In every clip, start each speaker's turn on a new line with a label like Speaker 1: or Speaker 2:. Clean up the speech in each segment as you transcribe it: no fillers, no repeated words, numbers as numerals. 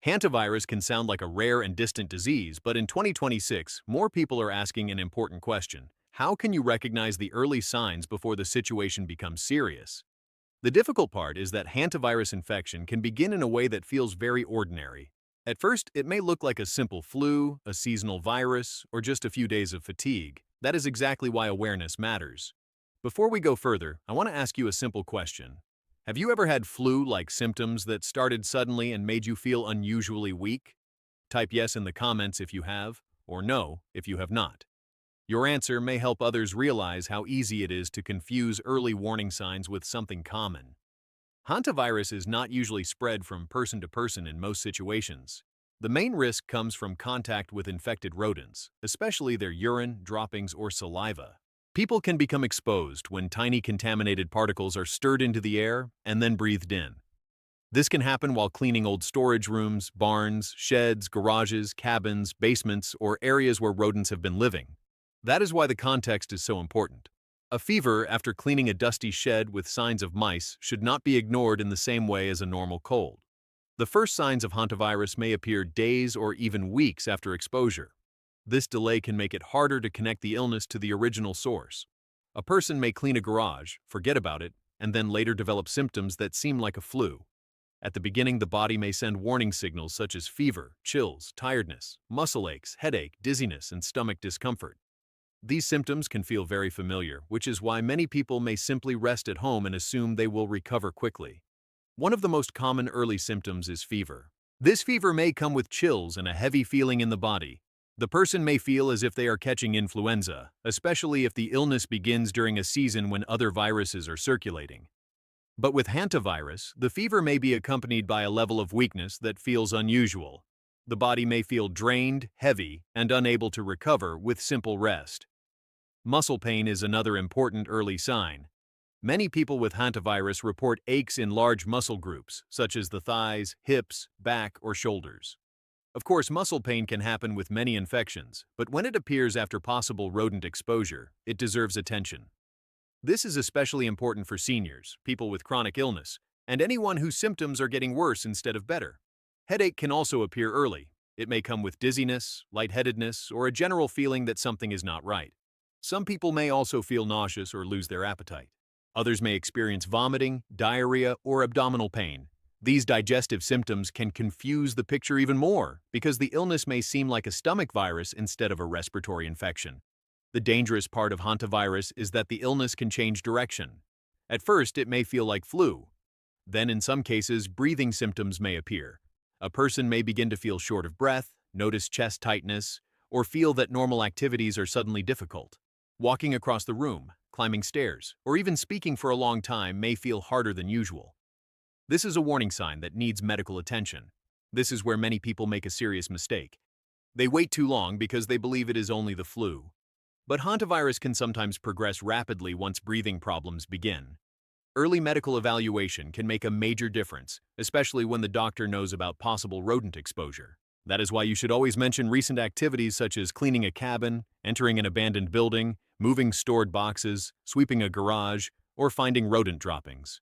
Speaker 1: Hantavirus can sound like a rare and distant disease, but in 2026, more people are asking an important question. How can you recognize the early signs before the situation becomes serious? The difficult part is that hantavirus infection can begin in a way that feels very ordinary. At first, it may look like a simple flu, a seasonal virus, or just a few days of fatigue. That is exactly why awareness matters. Before we go further, I want to ask you a simple question. Have you ever had flu-like symptoms that started suddenly and made you feel unusually weak? Type yes in the comments if you have, or no if you have not. Your answer may help others realize how easy it is to confuse early warning signs with something common. Hantavirus is not usually spread from person to person in most situations. The main risk comes from contact with infected rodents, especially their urine, droppings, or saliva. People can become exposed when tiny contaminated particles are stirred into the air and then breathed in. This can happen while cleaning old storage rooms, barns, sheds, garages, cabins, basements, or areas where rodents have been living. That is why the context is so important. A fever after cleaning a dusty shed with signs of mice should not be ignored in the same way as a normal cold. The first signs of hantavirus may appear days or even weeks after exposure. This delay can make it harder to connect the illness to the original source. A person may clean a garage, forget about it, and then later develop symptoms that seem like a flu. At the beginning, the body may send warning signals such as fever, chills, tiredness, muscle aches, headache, dizziness, and stomach discomfort. These symptoms can feel very familiar, which is why many people may simply rest at home and assume they will recover quickly. One of the most common early symptoms is fever. This fever may come with chills and a heavy feeling in the body. The person may feel as if they are catching influenza, especially if the illness begins during a season when other viruses are circulating. But with hantavirus, the fever may be accompanied by a level of weakness that feels unusual. The body may feel drained, heavy, and unable to recover with simple rest. Muscle pain is another important early sign. Many people with hantavirus report aches in large muscle groups, such as the thighs, hips, back, or shoulders. Of course, muscle pain can happen with many infections, but when it appears after possible rodent exposure, it deserves attention. This is especially important for seniors, people with chronic illness, and anyone whose symptoms are getting worse instead of better. Headache can also appear early. It may come with dizziness, lightheadedness, or a general feeling that something is not right. Some people may also feel nauseous or lose their appetite. Others may experience vomiting, diarrhea, or abdominal pain. These digestive symptoms can confuse the picture even more because the illness may seem like a stomach virus instead of a respiratory infection. The dangerous part of hantavirus is that the illness can change direction. At first, it may feel like flu. Then, in some cases, breathing symptoms may appear. A person may begin to feel short of breath, notice chest tightness, or feel that normal activities are suddenly difficult. Walking across the room, climbing stairs, or even speaking for a long time may feel harder than usual. This is a warning sign that needs medical attention. This is where many people make a serious mistake. They wait too long because they believe it is only the flu. But hantavirus can sometimes progress rapidly once breathing problems begin. Early medical evaluation can make a major difference, especially when the doctor knows about possible rodent exposure. That is why you should always mention recent activities such as cleaning a cabin, entering an abandoned building, moving stored boxes, sweeping a garage, or finding rodent droppings.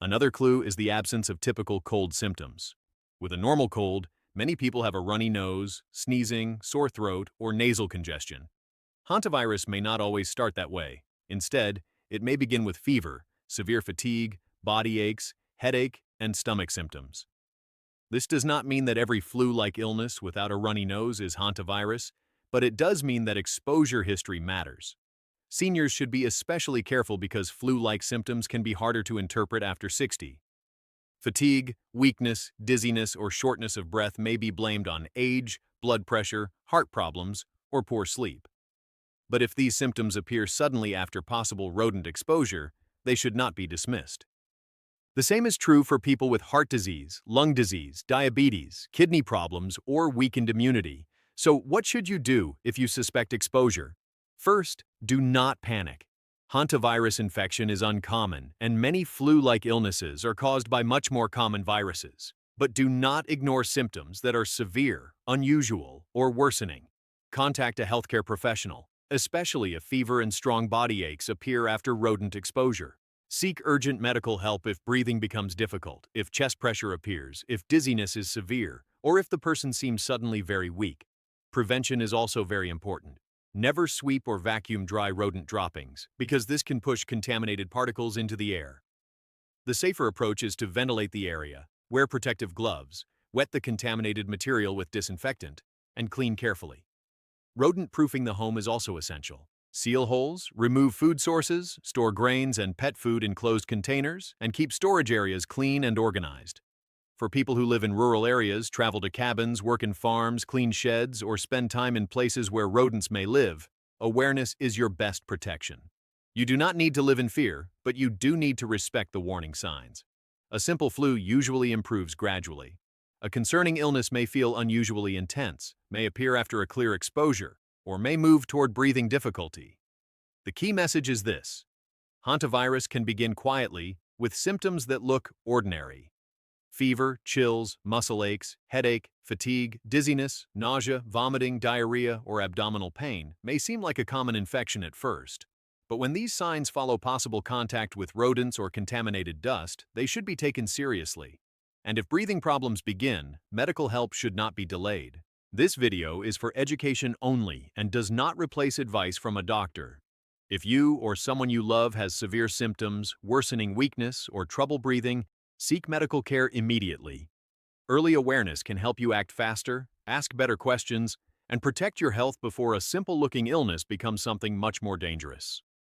Speaker 1: Another clue is the absence of typical cold symptoms. With a normal cold, many people have a runny nose, sneezing, sore throat, or nasal congestion. Hantavirus may not always start that way. Instead, it may begin with fever, severe fatigue, body aches, headache, and stomach symptoms. This does not mean that every flu-like illness without a runny nose is hantavirus, but it does mean that exposure history matters. Seniors should be especially careful because flu-like symptoms can be harder to interpret after 60. Fatigue, weakness, dizziness, or shortness of breath may be blamed on age, blood pressure, heart problems, or poor sleep. But if these symptoms appear suddenly after possible rodent exposure, they should not be dismissed. The same is true for people with heart disease, lung disease, diabetes, kidney problems, or weakened immunity. So what should you do if you suspect exposure? First, do not panic. Hantavirus infection is uncommon, and many flu-like illnesses are caused by much more common viruses. But do not ignore symptoms that are severe, unusual, or worsening. Contact a healthcare professional, especially if fever and strong body aches appear after rodent exposure. Seek urgent medical help if breathing becomes difficult, if chest pressure appears, if dizziness is severe, or if the person seems suddenly very weak. Prevention is also very important. Never sweep or vacuum dry rodent droppings, because this can push contaminated particles into the air. The safer approach is to ventilate the area, wear protective gloves, wet the contaminated material with disinfectant, and clean carefully. Rodent-proofing the home is also essential. Seal holes, remove food sources, store grains and pet food in closed containers, and keep storage areas clean and organized. For people who live in rural areas, travel to cabins, work in farms, clean sheds, or spend time in places where rodents may live, awareness is your best protection. You do not need to live in fear, but you do need to respect the warning signs. A simple flu usually improves gradually. A concerning illness may feel unusually intense, may appear after a clear exposure, or may move toward breathing difficulty. The key message is this: hantavirus can begin quietly with symptoms that look ordinary. Fever, chills, muscle aches, headache, fatigue, dizziness, nausea, vomiting, diarrhea, or abdominal pain may seem like a common infection at first. But when these signs follow possible contact with rodents or contaminated dust, they should be taken seriously. And if breathing problems begin, medical help should not be delayed. This video is for education only and does not replace advice from a doctor. If you or someone you love has severe symptoms, worsening weakness, or trouble breathing, seek medical care immediately. Early awareness can help you act faster, ask better questions, and protect your health before a simple-looking illness becomes something much more dangerous.